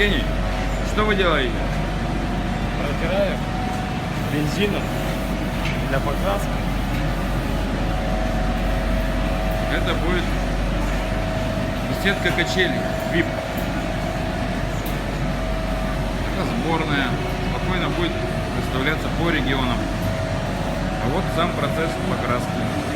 Евгений, что вы делаете? Протираю бензином для покраски. Это будет беседка качелей, VIP. Это сборная, спокойно будет выставляться по регионам. А вот сам процесс покраски.